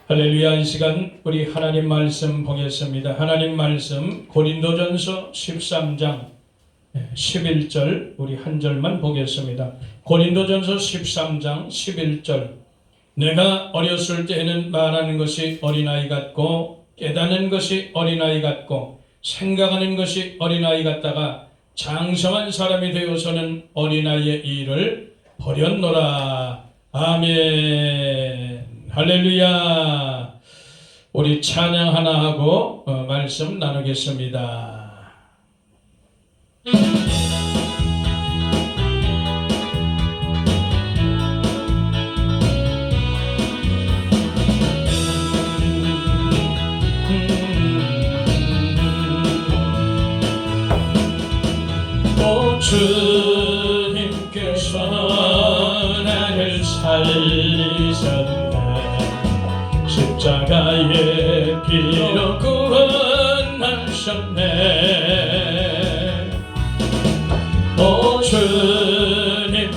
할렐루야. 이 시간 우리 하나님 말씀 보겠습니다. 하나님 말씀 고린도전서 13장 11절 우리 한 절만 보겠습니다. 고린도전서 13장 11절 내가 어렸을 때에는 말하는 것이 어린아이 같고 깨닫는 것이 어린아이 같고 생각하는 것이 어린아이 같다가 장성한 사람이 되어서는 어린아이의 일을 버렸노라. 아멘. 할렐루야. 우리 찬양 하나 하고 말씀 나누겠습니다. 오 주님께서 나를 살리셨네. 십자가의 피로 구원하셨네. 오 주님께서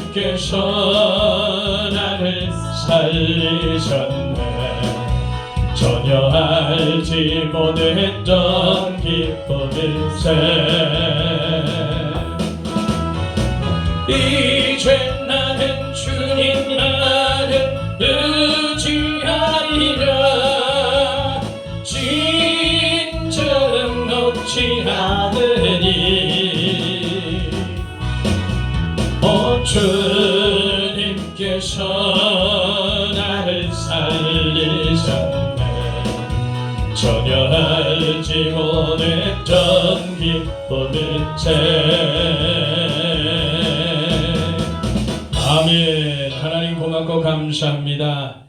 나를 살리셨네. 전혀 알지 못했던 기쁨일세. 이제 나는 주님 나를 의지하리라. 진정 놓지 않으니. 오 주님께서 나를 살리셨네. 전혀 알지 못했던 기쁨일세. 아멘. 하나님 고맙고 감사합니다.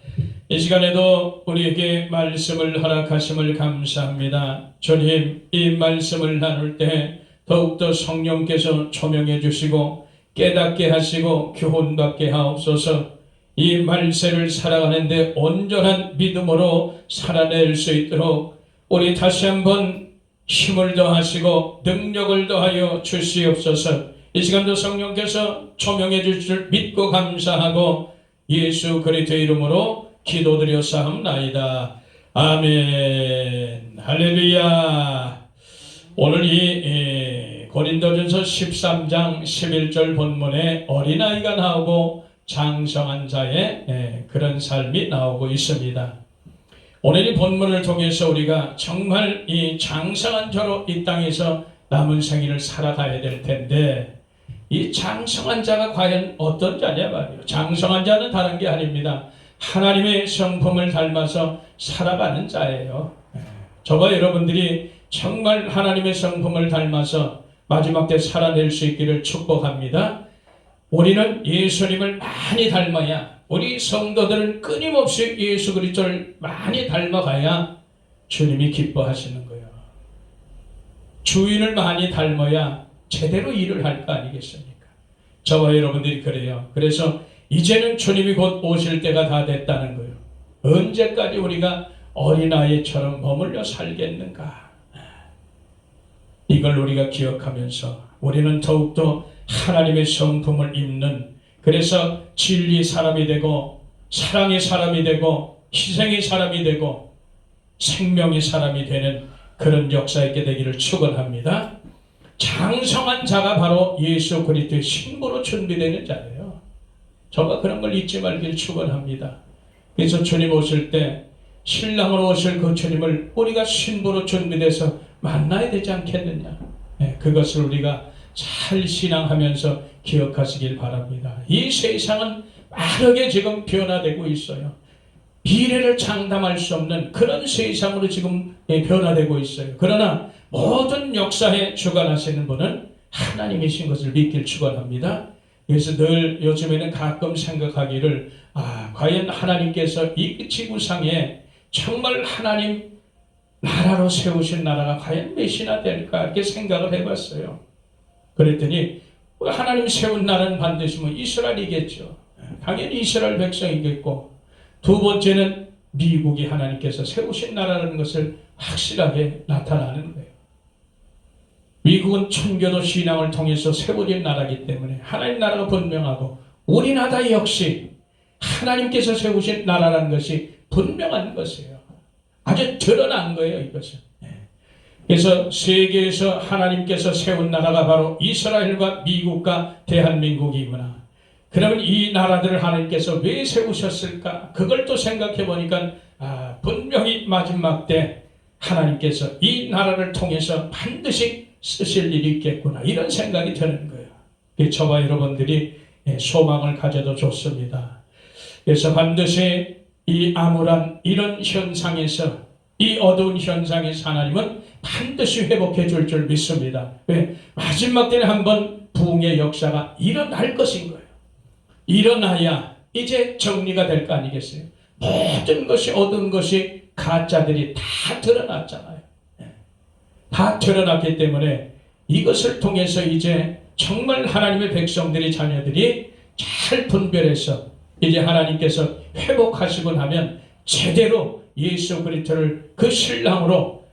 이 시간에도 우리에게 말씀을 허락하심을 감사합니다. 주님, 이 말씀을 나눌 때 더욱더 성령께서 조명해 주시고 깨닫게 하시고 교훈받게 하옵소서. 이 말씀을 살아가는데 온전한 믿음으로 살아낼 수 있도록 우리 다시 한번 힘을 더하시고 능력을 더하여 주시옵소서. 이 시간도 성령께서 조명해 주실 줄 믿고 감사하고 예수 그리스도의 이름으로 기도드렸사옵나이다. 아멘. 할렐루야. 오늘 이 고린도전서 13장 11절 본문에 어린아이가 나오고 장성한 자의 그런 삶이 나오고 있습니다. 오늘 이 본문을 통해서 우리가 정말 이 장성한 자로 이 땅에서 남은 생일을 살아가야 될 텐데 이 장성한 자가 과연 어떤 자냐 말이에요. 장성한 자는 다른 게 아닙니다. 하나님의 성품을 닮아서 살아가는 자예요. 저와 여러분들이 정말 하나님의 성품을 닮아서 마지막 때 살아낼 수 있기를 축복합니다. 우리는 예수님을 많이 닮아야, 우리 성도들은 끊임없이 예수 그리스도를 많이 닮아가야 주님이 기뻐하시는 거예요. 주인을 많이 닮아야 제대로 일을 할 거 아니겠습니까? 저와 여러분들이 그래요. 그래서 이제는 주님이 곧 오실 때가 다 됐다는 거예요. 언제까지 우리가 어린아이처럼 머물러 살겠는가? 이걸 우리가 기억하면서 우리는 더욱더 하나님의 성품을 입는, 그래서 진리 사람이 되고 사랑의 사람이 되고 희생의 사람이 되고 생명의 사람이 되는 그런 역사 있게 되기를 축원합니다. 장성한 자가 바로 예수 그리스도의 신부로 준비되는 자예요. 저가 그런 걸 잊지 말길 축원합니다. 그래서 주님 오실 때 신랑으로 오실 그 주님을 우리가 신부로 준비돼서 만나야 되지 않겠느냐. 그것을 우리가 잘 신앙하면서 기억하시길 바랍니다. 이 세상은 빠르게 지금 변화되고 있어요. 미래를 장담할 수 없는 그런 세상으로 지금 변화되고 있어요. 그러나 모든 역사에 주관하시는 분은 하나님이신 것을 믿길 축원합니다. 그래서 늘 요즘에는 가끔 생각하기를 과연 하나님께서 이 지구상에 정말 하나님 나라로 세우신 나라가 과연 몇이나 될까 이렇게 생각을 해봤어요. 그랬더니 하나님 세운 나라는 반드시 이스라엘이겠죠. 당연히 이스라엘 백성이겠고, 두 번째는 미국이 하나님께서 세우신 나라라는 것을 확실하게 나타나는 거예요. 미국은 천교도 신앙을 통해서 세워진 나라이기 때문에 하나님 나라가 분명하고, 우리나라 역시 하나님께서 세우신 나라라는 것이 분명한 것이에요. 아주 드러난 거예요, 이것은. 그래서 세계에서 하나님께서 세운 나라가 바로 이스라엘과 미국과 대한민국이구나. 그러면 이 나라들을 하나님께서 왜 세우셨을까? 그걸 또 생각해 보니까 분명히 마지막 때 하나님께서 이 나라를 통해서 반드시 쓰실 일이 있겠구나, 이런 생각이 드는 거예요. 저와 여러분들이 소망을 가져도 좋습니다. 그래서 반드시 이 암울한 이런 현상에서, 이 어두운 현상에서 하나님은 반드시 회복해 줄 줄 믿습니다. 왜? 마지막 때는 한번 부흥의 역사가 일어날 것인 거예요. 일어나야 이제 정리가 될 거 아니겠어요? 모든 것이, 어두운 것이, 가짜들이 다 드러났잖아요. 다 드러났기 때문에 이것을 통해서 이제 정말 하나님의 백성들이, 자녀들이 잘 분별해서 이제 하나님께서 회복하시고 나면 제대로 예수 그리스도를 그 신랑으로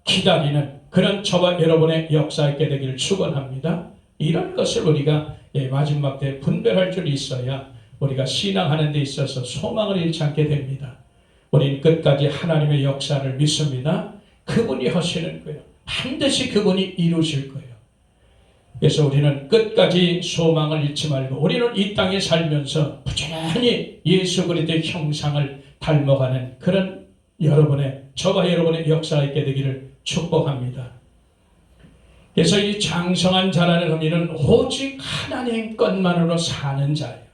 기다리는 그런 저와 여러분의 역사 있게 되기를 축원합니다. 이런 것을 우리가 마지막 때 분별할 줄 있어야 우리가 신앙하는 데 있어서 소망을 잃지 않게 됩니다. 우리는 끝까지 하나님의 역사를 믿습니다. 그분이 하시는 거예요. 반드시 그분이 이루실 거예요. 그래서 우리는 끝까지 소망을 잃지 말고, 우리는 이 땅에 살면서 부지런히 예수 그리스도의 형상을 닮아가는 그런 저와 여러분의 역사가 있게 되기를 축복합니다. 그래서 이 장성한 자라는 의미는 오직 하나님 것만으로 사는 자예요.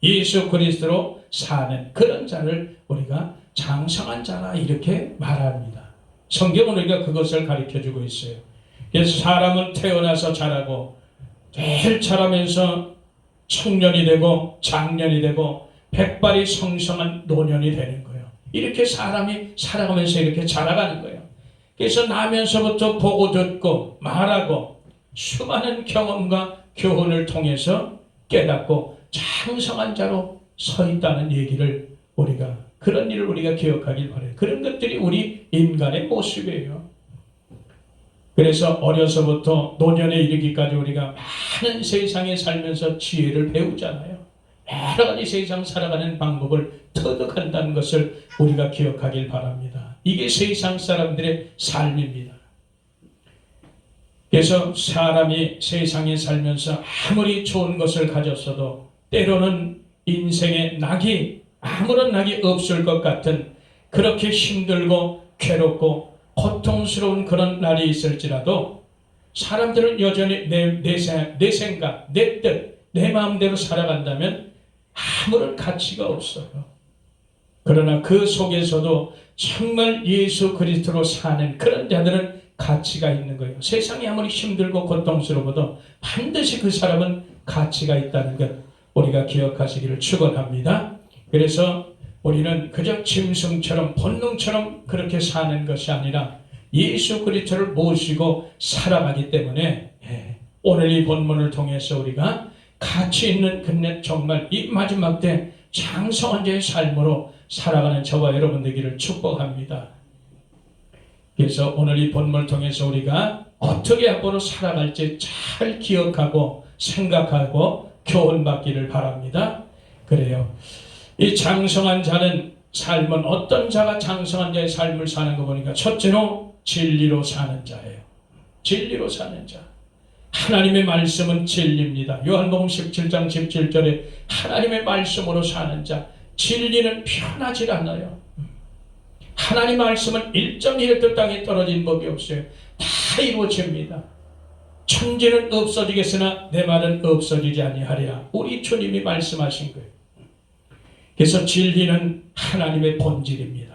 예수 그리스도로 사는 그런 자를 우리가 장성한 자라 이렇게 말합니다. 성경은 우리가 그것을 가르쳐주고 있어요. 그래서 사람은 태어나서 자라고 제일 자라면서 청년이 되고 장년이 되고 백발이 성성한 노년이 되는 거예요. 이렇게 사람이 살아가면서 이렇게 자라가는 거예요. 그래서 나면서부터 보고 듣고 말하고 수많은 경험과 교훈을 통해서 깨닫고 장성한 자로 서 있다는 얘기를 그런 일을 우리가 기억하길 바라요. 그런 것들이 우리 인간의 모습이에요. 그래서 어려서부터 노년에 이르기까지 우리가 많은 세상에 살면서 지혜를 배우잖아요. 여러 가지 세상 살아가는 방법을 터득한다는 것을 우리가 기억하길 바랍니다. 이게 세상 사람들의 삶입니다. 그래서 사람이 세상에 살면서 아무리 좋은 것을 가졌어도 때로는 인생의 아무런 낙이 없을 것 같은, 그렇게 힘들고 괴롭고 고통스러운 그런 날이 있을지라도 사람들은 여전히 내 생각, 내 뜻, 내 마음대로 살아간다면 아무런 가치가 없어요. 그러나 그 속에서도 정말 예수 그리스도로 사는 그런 자들은 가치가 있는 거예요. 세상이 아무리 힘들고 고통스러워도 반드시 그 사람은 가치가 있다는 것 우리가 기억하시기를 축원합니다. 그래서 우리는 그저 짐승처럼 본능처럼 그렇게 사는 것이 아니라 예수 그리스도를 모시고 살아가기 때문에 오늘 이 본문을 통해서 우리가 가치 있는 근래 정말 이 마지막 때 장성한 자의 삶으로 살아가는 저와 여러분 되기를 축복합니다. 그래서 오늘 이 본문을 통해서 우리가 어떻게 앞으로 살아갈지 잘 기억하고 생각하고 교훈받기를 바랍니다. 그래요. 이 장성한 자는 삶은 어떤 자가 장성한 자의 삶을 사는 거 보니까 첫째로 진리로 사는 자예요. 진리로 사는 자. 하나님의 말씀은 진리입니다. 요한복음 17장 17절에 하나님의 말씀으로 사는 자, 진리는 변하지 않아요. 하나님 말씀은 1.1도 땅에 떨어진 법이 없어요. 다 이루어집니다. 천지는 없어지겠으나 내 말은 없어지지 아니하리라. 우리 주님이 말씀하신 거예요. 그래서 진리는 하나님의 본질입니다.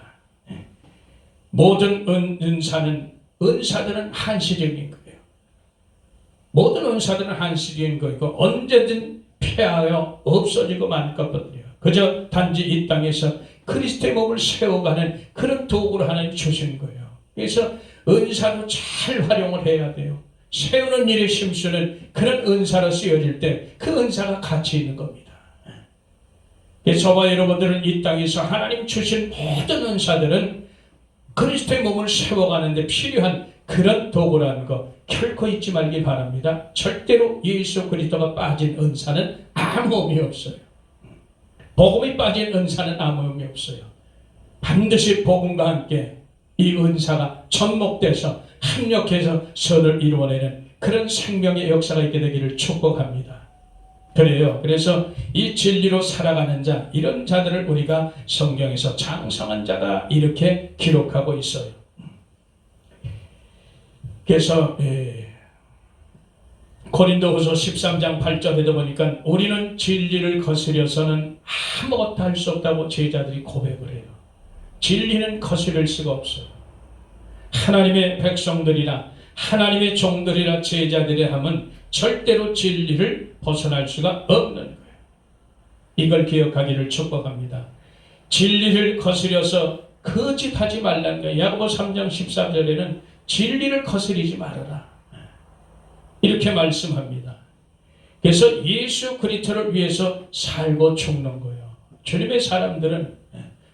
모든 은사들은 한시적인 거예요. 모든 은사들은 한시적인 거이고 언제든 폐하여 없어지고 말 것뿐이에요. 그저 단지 이 땅에서 그리스도의 몸을 세워가는 그런 도구를 하나님 주신 거예요. 그래서 은사도 잘 활용을 해야 돼요. 세우는 일에 힘쓰는 그런 은사로 쓰여질 때 그 은사가 가치 있는 겁니다. 저와 여러분들은 이 땅에서 하나님 주신 모든 은사들은 그리스도의 몸을 세워가는 데 필요한 그런 도구라는 거 결코 잊지 말기 바랍니다. 절대로 예수 그리스도가 빠진 은사는 아무 의미 없어요. 복음이 빠진 은사는 아무 의미 없어요. 반드시 복음과 함께 이 은사가 접목돼서 합력해서 선을 이루어내는 그런 생명의 역사가 있게 되기를 축복합니다. 그래요. 그래서 이 진리로 살아가는 자, 이런 자들을 우리가 성경에서 장성한 자다 이렇게 기록하고 있어요. 그래서 고린도후서 13장 8절에도 보니까 우리는 진리를 거스려서는 아무것도 할 수 없다고 제자들이 고백을 해요. 진리는 거스릴 수가 없어요. 하나님의 백성들이나 하나님의 종들이나 제자들이 하면 절대로 진리를 벗어날 수가 없는 거예요. 이걸 기억하기를 축복합니다. 진리를 거스려서 거짓하지 말라는 거예요. 야고보 3장 14절에는 진리를 거스리지 말아라 이렇게 말씀합니다. 그래서 예수 그리스도를 위해서 살고 죽는 거예요. 주님의 사람들은,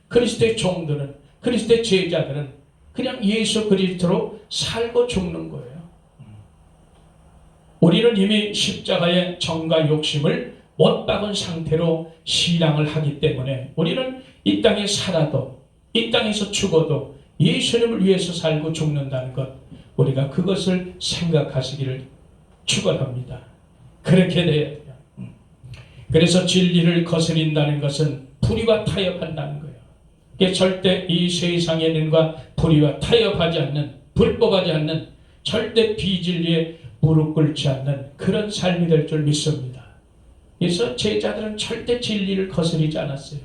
그리스도의 종들은, 그리스도의 제자들은 그냥 예수 그리스도로 살고 죽는 거예요. 우리는 이미 십자가의 정과 욕심을 못 박은 상태로 신앙을 하기 때문에 우리는 이 땅에 살아도, 이 땅에서 죽어도 예수님을 위해서 살고 죽는다는 것, 우리가 그것을 생각하시기를 축원합니다. 그렇게 돼야 돼요. 그래서 진리를 거스린다는 것은 불의와 타협한다는 거예요. 절대 이 세상의 능과 불의와 타협하지 않는, 불법하지 않는, 절대 비진리에 무릎 꿇지 않는 그런 삶이 될 줄 믿습니다. 그래서 제자들은 절대 진리를 거스리지 않았어요.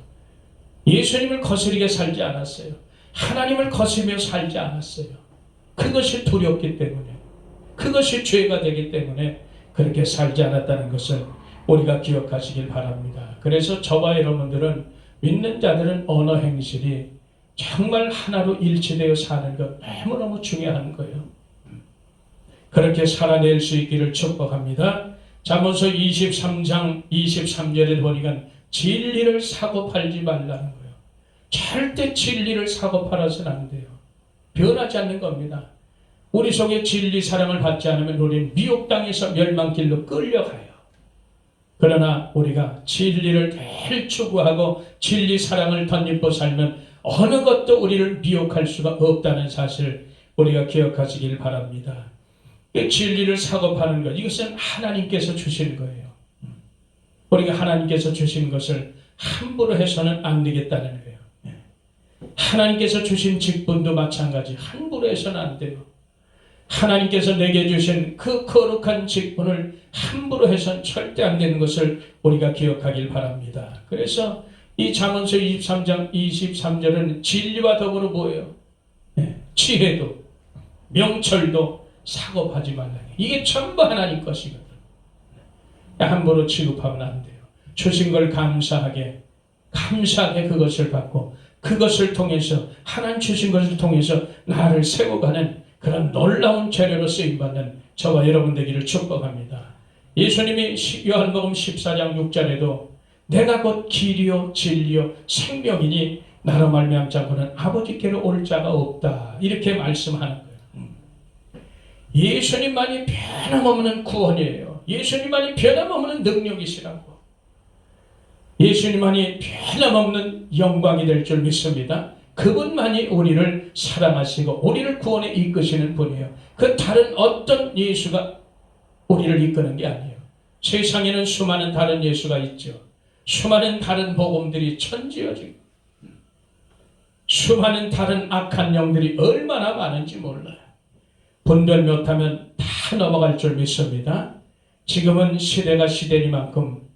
예수님을 거스리게 살지 않았어요. 하나님을 거스리며 살지 않았어요. 그것이 두렵기 때문에, 그것이 죄가 되기 때문에 그렇게 살지 않았다는 것을 우리가 기억하시길 바랍니다. 그래서 저와 여러분들은, 믿는 자들은 언어 행실이 정말 하나로 일치되어 사는 것 너무너무 중요한 거예요. 그렇게 살아낼 수 있기를 축복합니다. 잠언서 23장 23절에 보니까 진리를 사고 팔지 말라는 거예요. 절대 진리를 사고 팔아서는 안 돼요. 변하지 않는 겁니다. 우리 속에 진리 사랑을 받지 않으면 우리는 미혹당해서 멸망길로 끌려가요. 그러나 우리가 진리를 늘 추구하고 진리 사랑을 덧입고 살면 어느 것도 우리를 미혹할 수가 없다는 사실을 우리가 기억하시길 바랍니다. 진리를 사고 파는 것, 이것은 하나님께서 주신 거예요. 우리가 하나님께서 주신 것을 함부로 해서는 안 되겠다는 거예요. 하나님께서 주신 직분도 마찬가지, 함부로 해서는 안 돼요. 하나님께서 내게 주신 그 거룩한 직분을 함부로 해서는 절대 안 되는 것을 우리가 기억하길 바랍니다. 그래서 이 잠언서 23장 23절은 진리와 더불어 뭐예요? 지혜도, 명철도 사고 파지 말라. 이게 전부 하나님 것이거든. 함부로 취급하면 안 돼요. 주신 걸 감사하게 그것을 받고 그것을 통해서, 하나님 주신 것을 통해서 나를 세워가는 그런 놀라운 재료로 쓰임받는 저와 여러분 되기를 축복합니다. 예수님이 요한복음 14장 6절에도 내가 곧 길이요 진리요 생명이니 나로 말미암지 않고는 아버지께로 올 자가 없다 이렇게 말씀하는 거예요. 예수님만이 변함없는 구원이에요. 예수님만이 변함없는 능력이시라고. 예수님만이 변함없는 영광이 될 줄 믿습니다. 그분만이 우리를 사랑하시고 우리를 구원에 이끄시는 분이에요. 그 다른 어떤 예수가 우리를 이끄는 게 아니에요. 세상에는 수많은 다른 예수가 있죠. 수많은 다른 복음들이 천지어지고 수많은 다른 악한 영들이 얼마나 많은지 몰라요. 분별 못하면 다 넘어갈 줄 믿습니다. 지금은 시대가 시대니만큼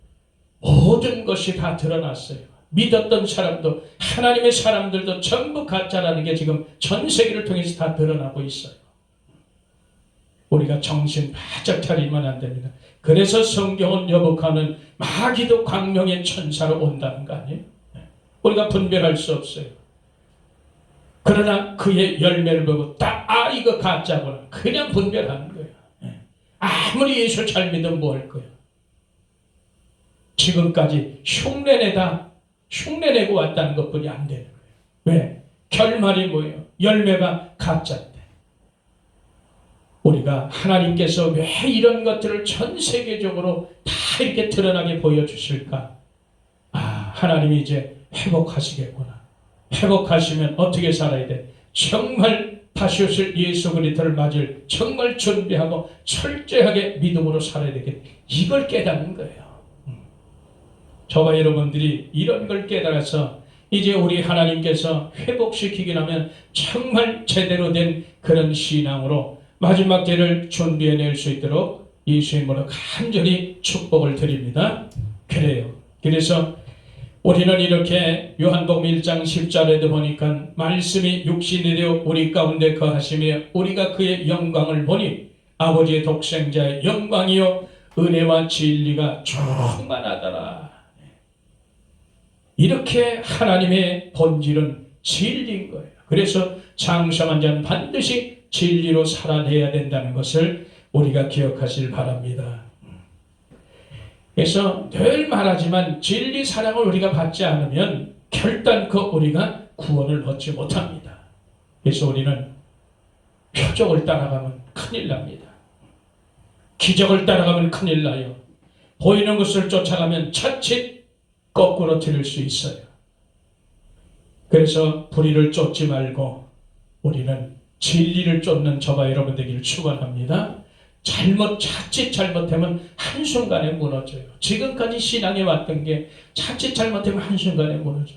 모든 것이 다 드러났어요. 믿었던 사람도, 하나님의 사람들도 전부 가짜라는 게 지금 전 세계를 통해서 다 드러나고 있어요. 우리가 정신 바짝 차리면 안 됩니다. 그래서 성경은 여복하는 마귀도 광명의 천사로 온다는 거 아니에요? 우리가 분별할 수 없어요. 그러나 그의 열매를 보고 딱 이거 가짜구나 그냥 분별하는 거예요. 아무리 예수 잘 믿으면 뭐 할 거예요. 지금까지 흉내내고 왔다는 것뿐이 안 되는 거예요. 왜? 결말이 뭐예요? 열매가 가짜인데. 우리가 하나님께서 왜 이런 것들을 전 세계적으로 다 이렇게 드러나게 보여주실까? 하나님이 이제 회복하시겠구나. 회복하시면 어떻게 살아야 돼? 정말 다시 오실 예수 그리스도를 맞을 정말 준비하고 철저하게 믿음으로 살아야 되겠다. 이걸 깨닫는 거예요. 저와 여러분들이 이런 걸 깨달아서 이제 우리 하나님께서 회복시키긴 하면 정말 제대로 된 그런 신앙으로 마지막 때를 준비해낼 수 있도록 예수님으로 간절히 축복을 드립니다. 그래요. 그래서 우리는 이렇게 요한복음 1장 10절에도 보니까 말씀이 육신이 되어 우리 가운데 거하시며 우리가 그의 영광을 보니 아버지의 독생자의 영광이요 은혜와 진리가 충만하더라. 이렇게 하나님의 본질은 진리인 거예요. 그래서 장성한 자는 반드시 진리로 살아내야 된다는 것을 우리가 기억하실 바랍니다. 그래서 늘 말하지만 진리 사랑을 우리가 받지 않으면 결단코 우리가 구원을 얻지 못합니다. 그래서 우리는 표적을 따라가면 큰일 납니다. 기적을 따라가면 큰일 나요. 보이는 것을 쫓아가면 자칫 거꾸로 들을 수 있어요. 그래서 불의를 쫓지 말고 우리는 진리를 쫓는 저와 여러분 되기를 축원합니다. 자칫 잘못하면 한순간에 무너져요. 지금까지 신앙에 왔던 게 자칫 잘못하면 한순간에 무너져.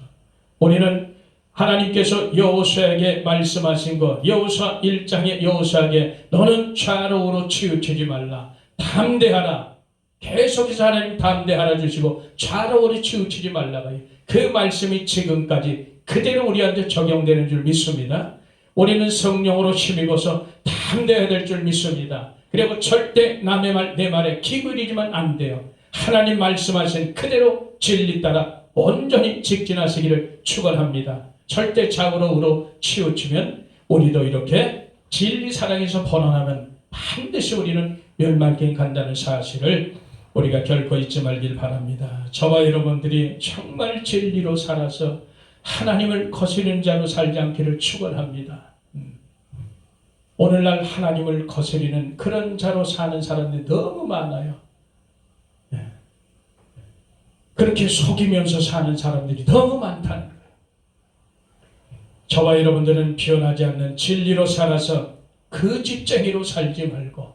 우리는 하나님께서 여호수아에게 말씀하신 것, 여호수아 1장의 여호수아에게 너는 좌로우로 치우치지 말라. 담대하라. 계속해서 하나님 담대하라 주시고 좌로우로 치우치지 말라고요. 그 말씀이 지금까지 그대로 우리한테 적용되는 줄 믿습니다. 우리는 성령으로 힘입어서 담대해야 될 줄 믿습니다. 그리고 절대 남의 말, 내 말에 기울이지만 안 돼요. 하나님 말씀하신 그대로 진리 따라 온전히 직진하시기를 축원합니다. 절대 좌우로 치우치면 우리도 이렇게 진리 사랑에서 번원하면 반드시 우리는 멸망길 간다는 사실을 우리가 결코 잊지 말길 바랍니다. 저와 여러분들이 정말 진리로 살아서 하나님을 거스르는 자로 살지 않기를 축원합니다. 오늘날 하나님을 거스리는 그런 자로 사는 사람들이 너무 많아요. 그렇게 속이면서 사는 사람들이 너무 많다는 거예요. 저와 여러분들은 변하지 않는 진리로 살아서 그 짓쟁이로 살지 말고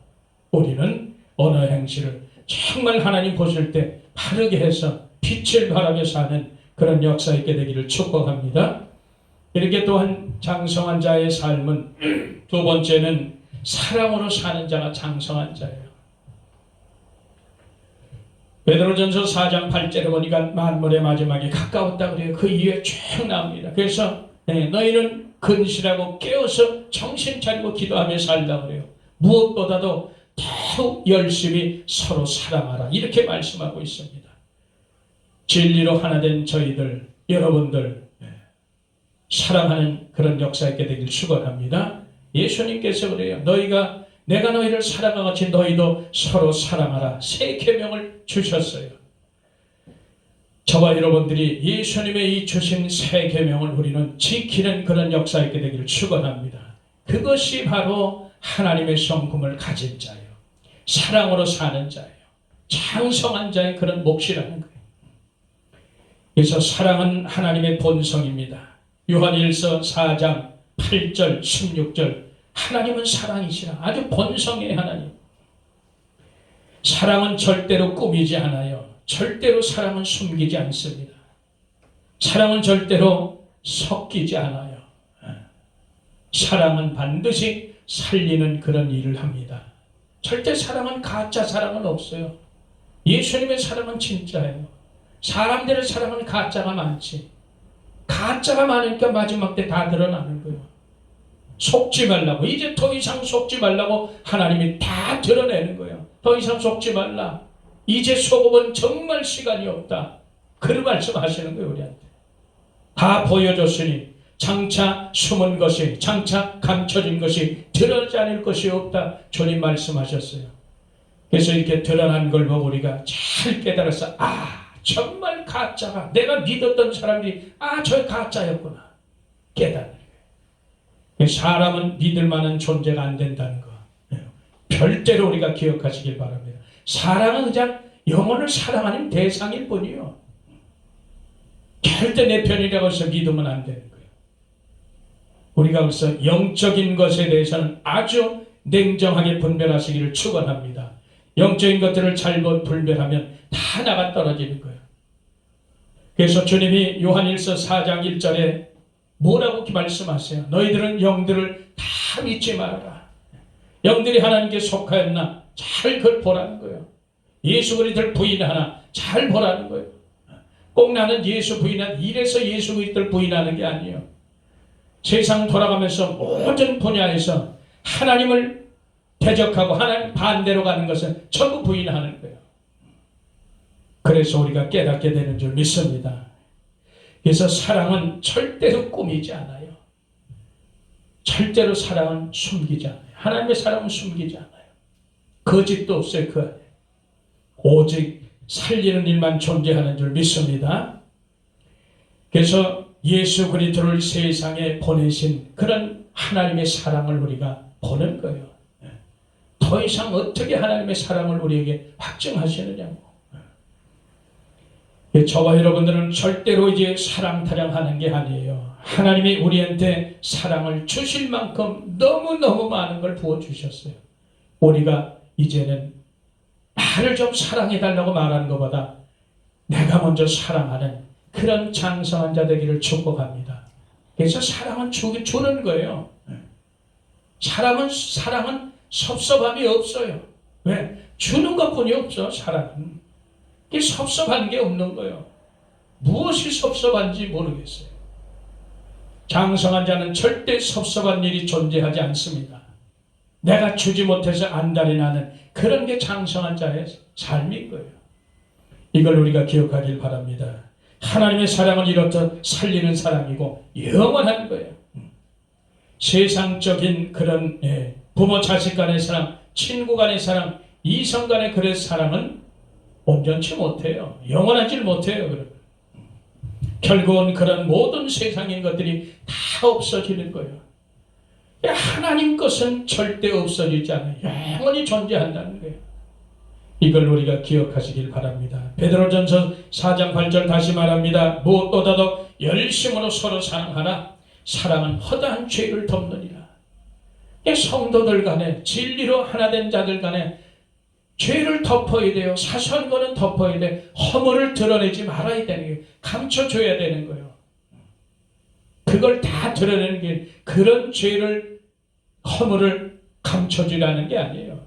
우리는 언어 행실을 정말 하나님 보실 때 바르게 해서 빛을 발하며 사는 그런 역사 있게 되기를 축복합니다. 이렇게 또한 장성한 자의 삶은 두 번째는 사랑으로 사는 자가 장성한 자예요. 베드로전서 4장 8절에 보니까 만물의 마지막이 가까웠다 그래요. 그 이후에 쭉 나옵니다. 그래서 너희는 근실하고 깨어서 정신 차리고 기도하며 살라 그래요. 무엇보다도 더욱 열심히 서로 사랑하라 이렇게 말씀하고 있습니다. 진리로 하나 된 저희들 여러분들 사랑하는 그런 역사 있게 되길 축원합니다. 예수님께서 그래요. 내가 너희를 사랑한 같이 너희도 서로 사랑하라. 새 계명을 주셨어요. 저와 여러분들이 예수님의 이 주신 새 계명을 우리는 지키는 그런 역사 있게 되기를 축원합니다. 그것이 바로 하나님의 성품을 가진 자예요. 사랑으로 사는 자예요. 장성한 자의 그런 몫이라는 거예요. 그래서 사랑은 하나님의 본성입니다. 요한일서 4장 8절 16절 하나님은 사랑이시라. 아주 본성의 하나님. 사랑은 절대로 꾸미지 않아요. 절대로 사랑은 숨기지 않습니다. 사랑은 절대로 섞이지 않아요. 사랑은 반드시 살리는 그런 일을 합니다. 절대 사랑은 가짜 사랑은 없어요. 예수님의 사랑은 진짜예요. 사람들의 사랑은 가짜가 많지. 가짜가 많으니까 마지막 때 다 드러나는 거예요. 속지 말라고. 이제 더 이상 속지 말라고 하나님이 다 드러내는 거예요. 더 이상 속지 말라. 이제 속으면 정말 시간이 없다. 그런 말씀하시는 거예요. 우리한테. 다 보여줬으니 장차 숨은 것이 장차 감춰진 것이 드러나지 않을 것이 없다. 주님 말씀하셨어요. 그래서 이렇게 드러난 걸 보고 우리가 잘 깨달아서 정말 가짜가 내가 믿었던 사람들이 저 가짜였구나 깨닫는 거예요. 사람은 믿을 만한 존재가 안 된다는 거 절대로 우리가 기억하시길 바랍니다. 사랑은 그냥 영혼을 사랑하는 대상일 뿐이요. 절대 내 편이라고 해서 믿으면 안 되는 거예요. 우리가 그래서 영적인 것에 대해서는 아주 냉정하게 분별하시기를 축원합니다. 영적인 것들을 잘못 분별하면 다 나가 떨어지는 거예요. 그래서 주님이 요한일서 4장 1절에 뭐라고 말씀하세요? 너희들은 영들을 다 믿지 말아라. 영들이 하나님께 속하였나 잘 그걸 보라는 거예요. 예수 그리스도를 부인하나 잘 보라는 거예요. 꼭 나는 예수 부인한 이래서 예수 그리스도를 부인하는 게 아니에요. 세상 돌아가면서 모든 분야에서 하나님을 대적하고 하나님 반대로 가는 것은 전부 부인하는 거예요. 그래서 우리가 깨닫게 되는 줄 믿습니다. 그래서 사랑은 절대로 꾸미지 않아요. 절대로 사랑은 숨기지 않아요. 하나님의 사랑은 숨기지 않아요. 거짓도 없어요. 그 안에 오직 살리는 일만 존재하는 줄 믿습니다. 그래서 예수 그리스도를 세상에 보내신 그런 하나님의 사랑을 우리가 보는 거예요. 더 이상 어떻게 하나님의 사랑을 우리에게 확증하시느냐고. 저와 여러분들은 절대로 이제 사랑 타령하는 게 아니에요. 하나님이 우리한테 사랑을 주실 만큼 너무너무 많은 걸 부어주셨어요. 우리가 이제는 나를 좀 사랑해달라고 말하는 것보다 내가 먼저 사랑하는 그런 장성한 자 되기를 축복합니다. 그래서 사랑은 주는 거예요. 사랑은 섭섭함이 없어요. 왜? 주는 것뿐이 없어. 사랑은 이게 섭섭한 게 없는 거예요. 무엇이 섭섭한지 모르겠어요. 장성한 자는 절대 섭섭한 일이 존재하지 않습니다. 내가 주지 못해서 안달이 나는 그런 게 장성한 자의 삶인 거예요. 이걸 우리가 기억하길 바랍니다. 하나님의 사랑은 이렇듯 살리는 사랑이고 영원한 거예요. 세상적인 그런 부모 자식 간의 사랑, 친구 간의 사랑, 이성 간의 그런 사랑은 온전치 못해요. 영원하지 못해요. 결국은 그런 모든 세상인 것들이 다 없어지는 거예요. 하나님 것은 절대 없어지지 않아요. 영원히 존재한다는 거예요. 이걸 우리가 기억하시길 바랍니다. 베드로전서 4장 8절 다시 말합니다. 무엇보다도 열심으로 서로 사랑하라. 사랑은 허다한 죄를 덮느니라. 성도들 간에 진리로 하나된 자들 간에 죄를 덮어야 돼요. 사소한 거는 덮어야 돼. 허물을 드러내지 말아야 되는 거예요. 감춰줘야 되는 거예요. 그걸 다 드러내는 게 그런 죄를 허물을 감춰주라는 게 아니에요.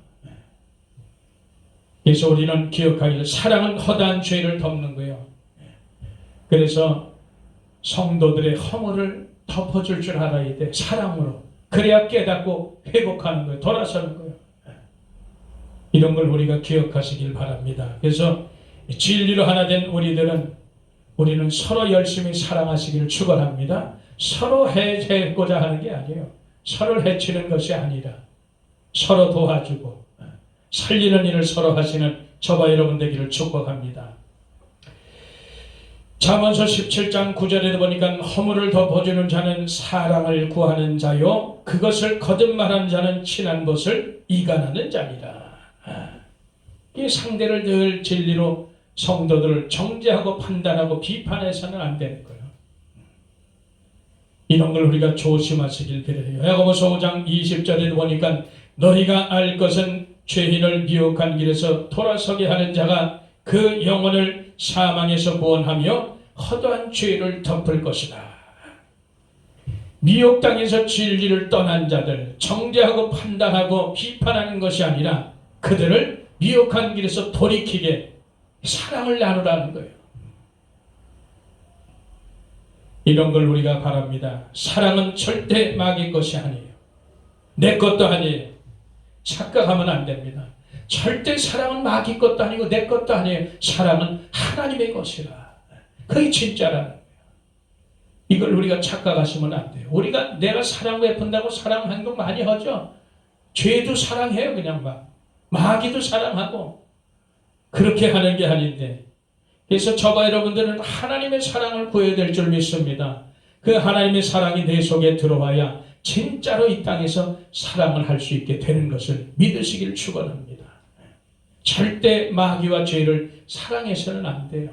그래서 우리는 기억하기를 사랑은 허다한 죄를 덮는 거예요. 그래서 성도들의 허물을 덮어줄 줄 알아야 돼. 사랑으로. 그래야 깨닫고 회복하는 거예요. 돌아서는 거예요. 이런 걸 우리가 기억하시길 바랍니다. 그래서 진리로 하나 된 우리는 서로 열심히 사랑하시기를 축원합니다. 서로 해고자 하는 게 아니에요. 서로를 해치는 것이 아니라 서로 도와주고 살리는 일을 서로 하시는 저와 여러분 되기를 축복합니다. 잠언서 17장 9절에도 보니까 허물을 덮어주는 자는 사랑을 구하는 자요 그것을 거듭말하는 자는 친한 것을 이간하는 자니라. 이 상대를 늘 진리로 성도들을 정죄하고 판단하고 비판해서는 안 되는 거예요. 이런 걸 우리가 조심하시길 바라요. 야고보서 5장 20절에도 보니까 너희가 알 것은 죄인을 미혹한 길에서 돌아서게 하는 자가 그 영혼을 사망에서 구원하며 허다한 죄를 덮을 것이다. 미혹당해서 진리를 떠난 자들, 정죄하고 판단하고 비판하는 것이 아니라 그들을 미혹한 길에서 돌이키게 사랑을 나누라는 거예요. 이런 걸 우리가 바랍니다. 사랑은 절대 마귀 것이 아니에요. 내 것도 아니에요. 착각하면 안 됩니다. 절대 사랑은 마귀 것도 아니고 내 것도 아니에요. 사랑은 하나님의 것이라. 그게 진짜라는 거예요. 이걸 우리가 착각하시면 안 돼요. 우리가 내가 사랑 베푼다고 사랑 행동 많이 하죠. 죄도 사랑해요. 그냥 마귀도 사랑하고 그렇게 하는 게 아닌데 그래서 저와 여러분들은 하나님의 사랑을 구해야 될 줄 믿습니다. 그 하나님의 사랑이 내 속에 들어와야 진짜로 이 땅에서 사랑을 할 수 있게 되는 것을 믿으시길 축원합니다. 절대 마귀와 죄를 사랑해서는 안 돼요.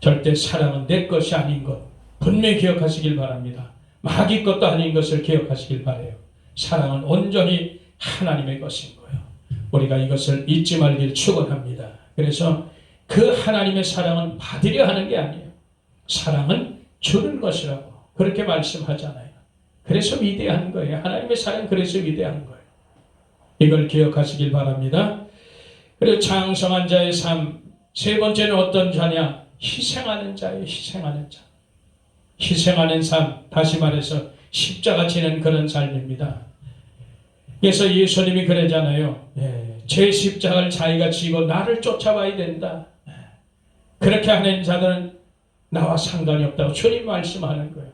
절대 사랑은 내 것이 아닌 것, 분명히 기억하시길 바랍니다. 마귀 것도 아닌 것을 기억하시길 바라요. 사랑은 온전히 하나님의 것인 거예요. 우리가 이것을 잊지 말길 축원합니다. 그래서 그 하나님의 사랑은 받으려 하는 게 아니에요. 사랑은 주는 것이라고 그렇게 말씀하잖아요. 그래서 위대한 거예요. 하나님의 사랑 그래서 위대한 거예요. 이걸 기억하시길 바랍니다. 그리고 장성한 자의 삶, 세 번째는 어떤 자냐? 희생하는 자예요. 희생하는 자. 희생하는 삶, 다시 말해서 십자가 지는 그런 삶입니다. 그래서 예수님이 그러잖아요. 제 십자가를 자기가 지고 나를 쫓아와야 된다. 그렇게 하는 자들은 나와 상관이 없다고 주님 말씀하는 거예요.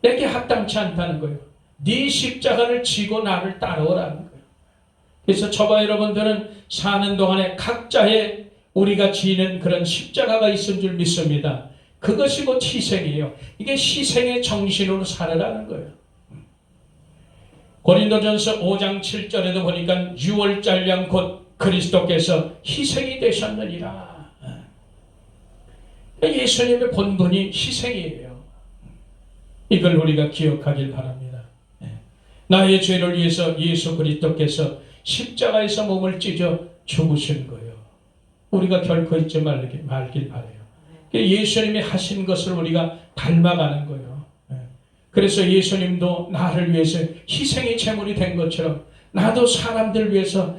내게 합당치 않다는 거예요. 네 십자가를 지고 나를 따라오라는 거예요. 그래서 저와 여러분들은 사는 동안에 각자의 우리가 지는 그런 십자가가 있은 줄 믿습니다. 그것이 곧 희생이에요. 이게 희생의 정신으로 살아라는 거예요. 고린도전서 5장 7절에도 보니까 6월절 양 곧 그리스도께서 희생이 되셨느니라. 예수님의 본분이 희생이에요. 이걸 우리가 기억하길 바랍니다. 나의 죄를 위해서 예수 그리스도께서 십자가에서 몸을 찢어 죽으신 거예요. 우리가 결코 잊지 말길 바라요. 예수님이 하신 것을 우리가 닮아가는 거예요. 그래서 예수님도 나를 위해서 희생의 제물이 된 것처럼 나도 사람들 위해서,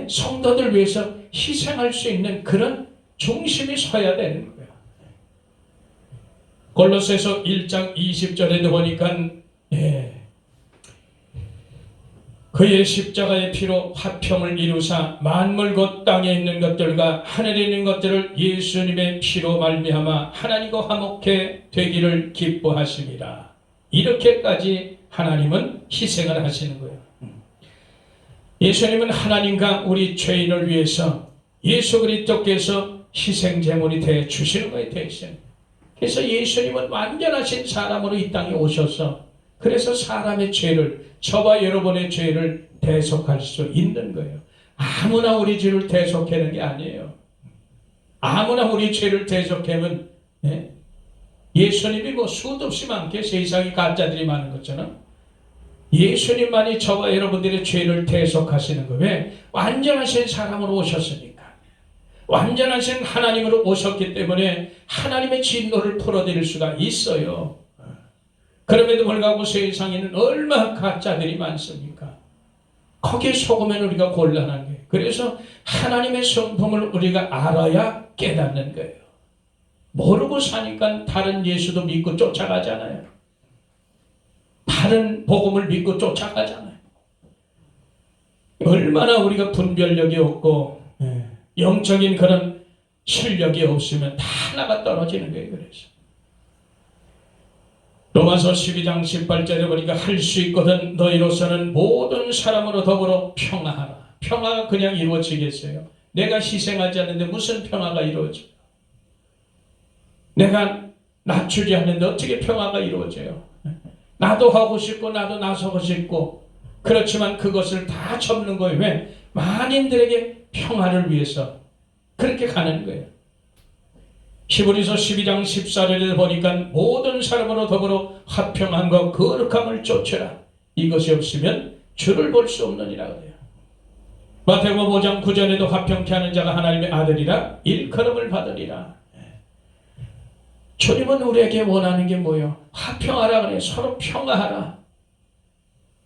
성도들 위해서 희생할 수 있는 그런 중심이 서야 되는 거예요. 골로새서 1장 20절에도 보니까 그의 십자가의 피로 화평을 이루사 만물 곧 땅에 있는 것들과 하늘에 있는 것들을 예수님의 피로 말미암아 하나님과 화목해 되기를 기뻐하심이라. 이렇게까지 하나님은 희생을 하시는 거예요. 예수님은 하나님과 우리 죄인을 위해서 예수 그리스도께서 희생 제물이 되어 주시는 거예요. 대신. 그래서 예수님은 완전하신 사람으로 이 땅에 오셔서 그래서 사람의 죄를, 저와 여러분의 죄를 대속할 수 있는 거예요. 아무나 우리 죄를 대속하는 게 아니에요. 아무나 우리 죄를 대속하면 예수님이 뭐 수도 없이 많게 세상에 가짜들이 많은 것처럼 예수님만이 저와 여러분들의 죄를 대속하시는 거예요. 왜? 완전하신 사람으로 오셨으니까. 완전하신 하나님으로 오셨기 때문에 하나님의 진노를 풀어드릴 수가 있어요. 그럼에도 불구하고 세상에는 얼마나 가짜들이 많습니까? 거기에 속으면 우리가 곤란한 거예요. 그래서 하나님의 성품을 우리가 알아야 깨닫는 거예요. 모르고 사니까 다른 예수도 믿고 쫓아가잖아요. 다른 복음을 믿고 쫓아가잖아요. 얼마나 우리가 분별력이 없고 영적인 그런 실력이 없으면 다 하나가 떨어지는 거예요. 그래서 로마서 12장 18절에 보니까 할 수 있거든 너희로서는 모든 사람으로 더불어 평화하라. 평화가 그냥 이루어지겠어요? 내가 희생하지 않는데 무슨 평화가 이루어져요? 내가 낮추지 않는데 어떻게 평화가 이루어져요? 나도 하고 싶고 나도 나서고 싶고 그렇지만 그것을 다 접는 거예요. 왜? 만인들에게 평화를 위해서 그렇게 가는 거예요. 히브리서 12장 14절에 보니까 모든 사람으로 더불어 화평함과 거룩함을 쫓으라. 이것이 없으면 주를 볼 수 없느니라 그래요. 마태복음 5장 9절에도 화평케 하는 자가 하나님의 아들이라 일컬음을 받으리라. 주님은 우리에게 원하는 게 뭐예요? 화평하라 그래요. 서로 평화하라.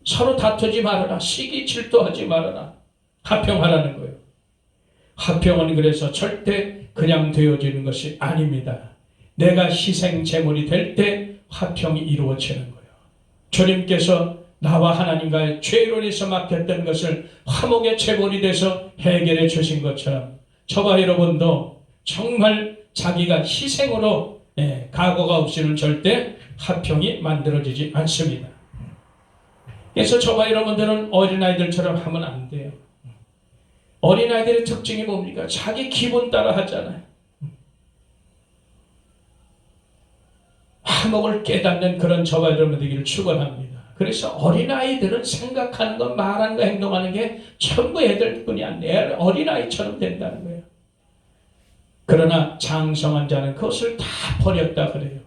서로 다투지 말아라. 시기 질투하지 말아라. 화평하라는 거예요. 화평은 그래서 절대 그냥 되어지는 것이 아닙니다. 내가 희생 제물이 될 때 화평이 이루어지는 거예요. 주님께서 나와 하나님과의 죄로 인해서 막혔던 것을 화목의 제물이 돼서 해결해 주신 것처럼 저와 여러분도 정말 자기가 희생으로 각오가 없이는 절대 화평이 만들어지지 않습니다. 그래서 저와 여러분들은 어린아이들처럼 하면 안 돼요. 어린아이들의 특징이 뭡니까? 자기 기분 따라 하잖아요. 화목을 깨닫는 그런 저와 여러분 되기를 축원합니다. 그래서 어린아이들은 생각하는 것, 말하는 것, 행동하는 게 전부 애들뿐이 아니라 어린아이처럼 된다는 거예요. 그러나 장성한 자는 그것을 다 버렸다 그래요.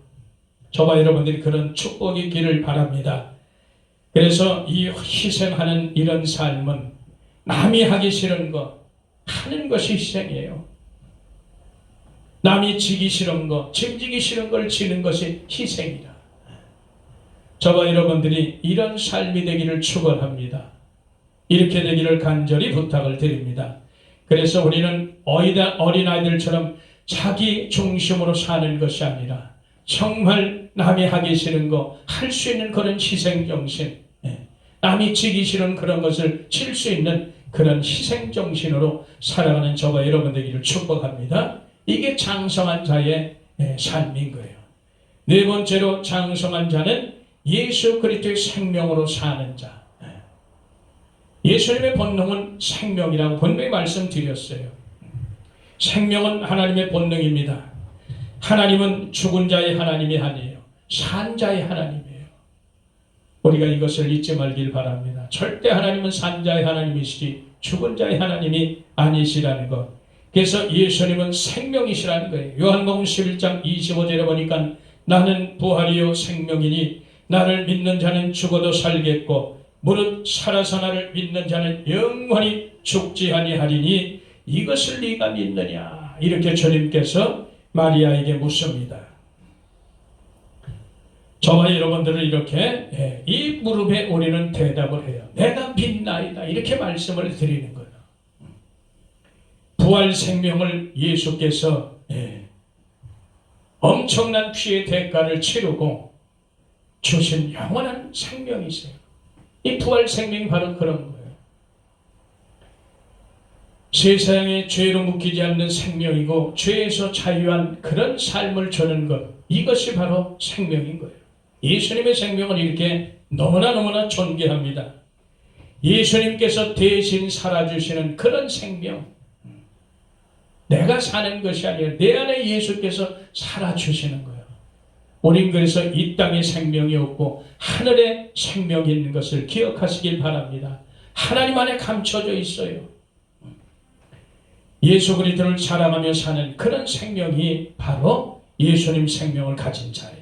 저와 여러분들이 그런 축복이 있기를 바랍니다. 그래서 이 희생하는 이런 삶은 남이 하기 싫은 거 하는 것이 희생이에요. 남이 지기 싫은 거, 짐지기 싫은 걸 지는 것이 희생이다. 저와 여러분들이 이런 삶이 되기를 축원합니다. 이렇게 되기를 간절히 부탁을 드립니다. 그래서 우리는 어린아이들처럼 자기 중심으로 사는 것이 아니라 정말 남이 하기 싫은 거 할 수 있는 그런 희생정신, 남이 지기 싫은 그런 것을 질 수 있는 그런 희생정신으로 살아가는 저와 여러분 되기를 축복합니다. 이게 장성한 자의 삶인 거예요. 네 번째로 장성한 자는 예수 그리스도의 생명으로 사는 자. 예수님의 본능은 생명이라고 분명히 말씀드렸어요. 생명은 하나님의 본능입니다. 하나님은 죽은 자의 하나님이 아니에요. 산 자의 하나님이에요. 우리가 이것을 잊지 말길 바랍니다. 절대 하나님은 산 자의 하나님이시지 죽은 자의 하나님이 아니시라는 것. 그래서 예수님은 생명이시라는 거예요. 요한복음 11장 25절에 보니까 나는 부활이요 생명이니 나를 믿는 자는 죽어도 살겠고 무릇 살아서 나를 믿는 자는 영원히 죽지 아니하리니 이것을 네가 믿느냐, 이렇게 주님께서 마리아에게 묻습니다. 저와 여러분들은 이렇게 이 무릎에 우리는 대답을 해요. 내가 믿나이다, 이렇게 말씀을 드리는 거예요. 부활 생명을 예수께서 엄청난 피의 대가를 치르고 주신 영원한 생명이세요. 이 부활 생명이 바로 그런 거예요. 세상에 죄로 묶이지 않는 생명이고 죄에서 자유한 그런 삶을 주는 것, 이것이 바로 생명인 거예요. 예수님의 생명은 이렇게 너무나 존귀합니다. 예수님께서 대신 살아주시는 그런 생명, 내가 사는 것이 아니라 내 안에 예수께서 살아주시는 거예요. 우린 그래서 이 땅에 생명이 없고 하늘에 생명이 있는 것을 기억하시길 바랍니다. 하나님 안에 감춰져 있어요. 예수 그리스도를 사랑하며 사는 그런 생명이 바로 예수님 생명을 가진 자예요.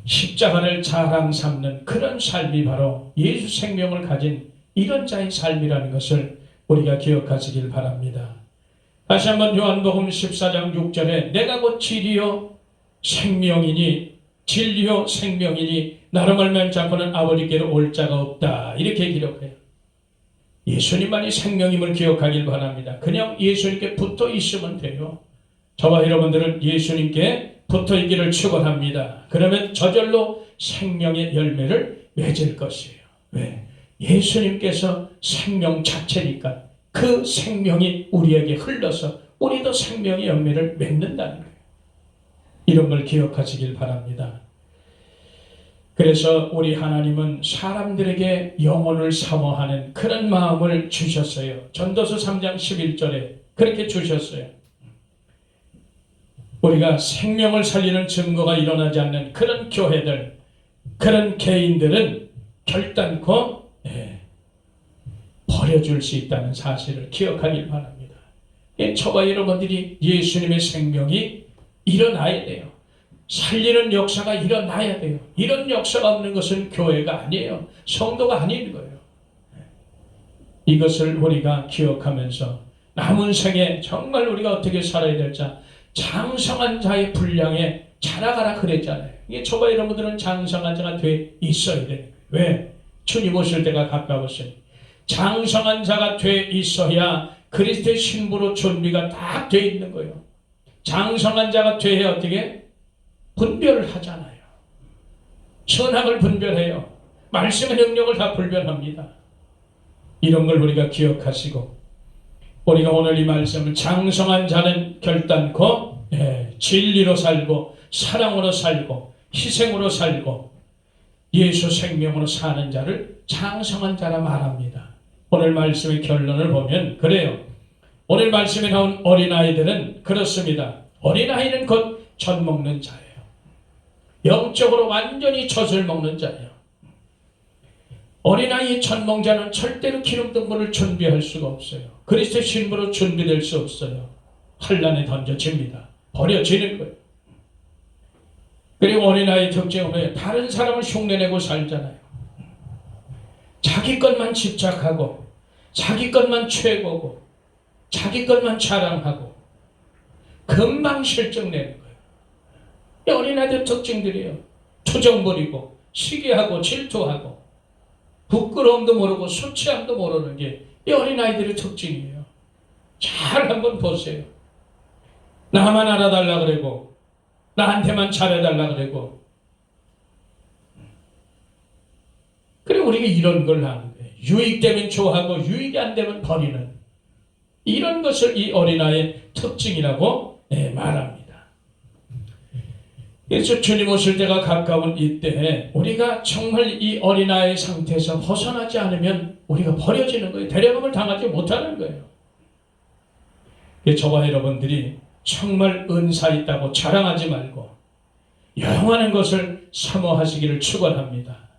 십자가를 자랑 삼는 그런 삶이 바로 예수 생명을 가진 이런 자의 삶이라는 것을 우리가 기억하시길 바랍니다. 다시 한번 요한복음 14장 6절에 내가 곧 진리요 생명이니 진리요 생명이니 나로 말미암아 자고는 아버지께로 올 자가 없다, 이렇게 기록해요. 예수님만이 생명임을 기억하길 바랍니다. 그냥 예수님께 붙어 있으면 돼요. 저와 여러분들은 예수님께 붙어 있기를 축원합니다. 그러면 저절로 생명의 열매를 맺을 것이에요. 왜? 예수님께서 생명 자체니까 그 생명이 우리에게 흘러서 우리도 생명의 열매를 맺는다는 거예요. 이런 걸 기억하시길 바랍니다. 그래서 우리 하나님은 사람들에게 영혼을 사모하는 그런 마음을 주셨어요. 전도서 3장 11절에 그렇게 주셨어요. 우리가 생명을 살리는 증거가 일어나지 않는 그런 교회들, 그런 개인들은 결단코 버려줄 수 있다는 사실을 기억하길 바랍니다. 저와 여러분들이 예수님의 생명이 일어나야 돼요. 살리는 역사가 일어나야 돼요. 이런 역사가 없는 것은 교회가 아니에요. 성도가 아닌 거예요. 이것을 우리가 기억하면서 남은 생에 정말 우리가 어떻게 살아야 될지 장성한 자의 분량에 자라가라 그랬잖아요. 이게 저와 여러분들은 장성한 자가 돼 있어야 돼요. 왜? 주님 오실 때가 가까웠어요. 장성한 자가 돼 있어야 그리스도의 신부로 준비가 다 돼 있는 거예요. 장성한 자가 돼야 어떻게? 분별을 하잖아요. 선악을 분별해요. 말씀의 능력을 다 분별합니다. 이런 걸 우리가 기억하시고 우리가 오늘 이 말씀을 장성한 자는 결단코 진리로 살고 사랑으로 살고 희생으로 살고 예수 생명으로 사는 자를 장성한 자라 말합니다. 오늘 말씀의 결론을 보면 그래요. 오늘 말씀에 나온 어린아이들은 그렇습니다. 어린아이는 곧 젖 먹는 자예요. 영적으로 완전히 젖을 먹는 자예요. 어린아이의 젖 먹는 자는 절대로 기름등불을 준비할 수가 없어요. 그리스도의 신부로 준비될 수 없어요. 환란에 던져집니다. 버려지는 거예요. 그리고 어린아이 특징은 뭐예요? 다른 사람을 흉내내고 살잖아요. 자기 것만 집착하고 자기 것만 최고고 자기 것만 자랑하고 금방 실증내는 거예요. 이 어린아이들 특징들이에요. 투정 부리고 시기하고 질투하고 부끄러움도 모르고 수치함도 모르는 게 이 어린아이들의 특징이에요. 잘 한번 보세요. 나만 알아달라 그러고 나한테만 잘해달라 그러고 그래 우리가 이런 걸 하는 거예요. 유익되면 좋아하고 유익이 안 되면 버리는 이런 것을 이 어린아이의 특징이라고 말합니다. 그래서 주님 오실 때가 가까운 이때에 우리가 정말 이 어린아이 상태에서 벗어나지 않으면 우리가 버려지는 거예요. 데려감을 당하지 못하는 거예요. 저와 여러분들이 정말 은사 있다고 자랑하지 말고 영원한 것을 사모하시기를 축원합니다.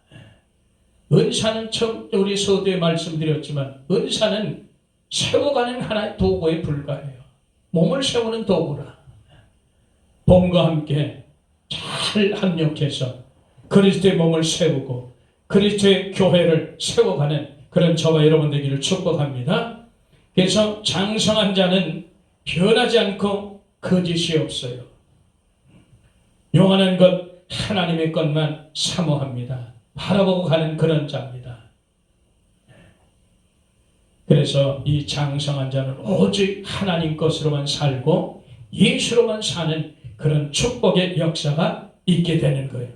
은사는 처음 우리 서두에 말씀드렸지만 은사는 세워가는 하나의 도구에 불과해요. 몸을 세우는 도구라. 봄과 함께 잘 합력해서 그리스도의 몸을 세우고 그리스도의 교회를 세워가는 그런 저와 여러분 되기를 축복합니다. 그래서 장성한 자는 변하지 않고 거짓이 없어요. 영원한 것 하나님의 것만 사모합니다. 바라보고 가는 그런 자입니다. 그래서 이 장성한 자는 오직 하나님 것으로만 살고 예수로만 사는 그런 축복의 역사가 있게 되는 거예요.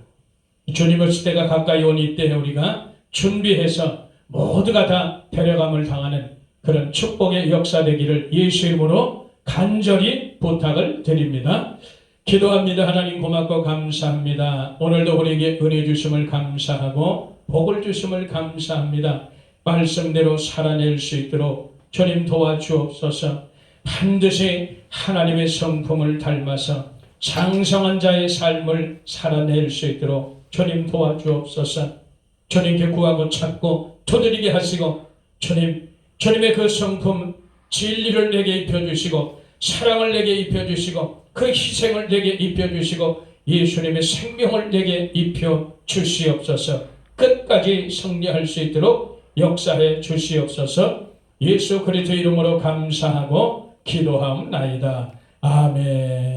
주님 오실 때가 가까이 온 이때에 우리가 준비해서 모두가 다 데려감을 당하는 그런 축복의 역사 되기를 예수 이름으로 간절히 부탁을 드립니다. 기도합니다. 하나님 고맙고 감사합니다. 오늘도 우리에게 은혜 주심을 감사하고 복을 주심을 감사합니다. 말씀대로 살아낼 수 있도록 주님 도와주옵소서. 반드시 하나님의 성품을 닮아서 장성한 자의 삶을 살아낼 수 있도록 주님 도와주옵소서. 주님께 구하고 찾고 두드리게 하시고 주님의 그 성품 진리를 내게 입혀주시고 사랑을 내게 입혀주시고 그 희생을 내게 입혀주시고 예수님의 생명을 내게 입혀주시옵소서. 끝까지 승리할 수 있도록 역사해 주시옵소서. 예수 그리스도 이름으로 감사하고 기도하옵나이다. 아멘.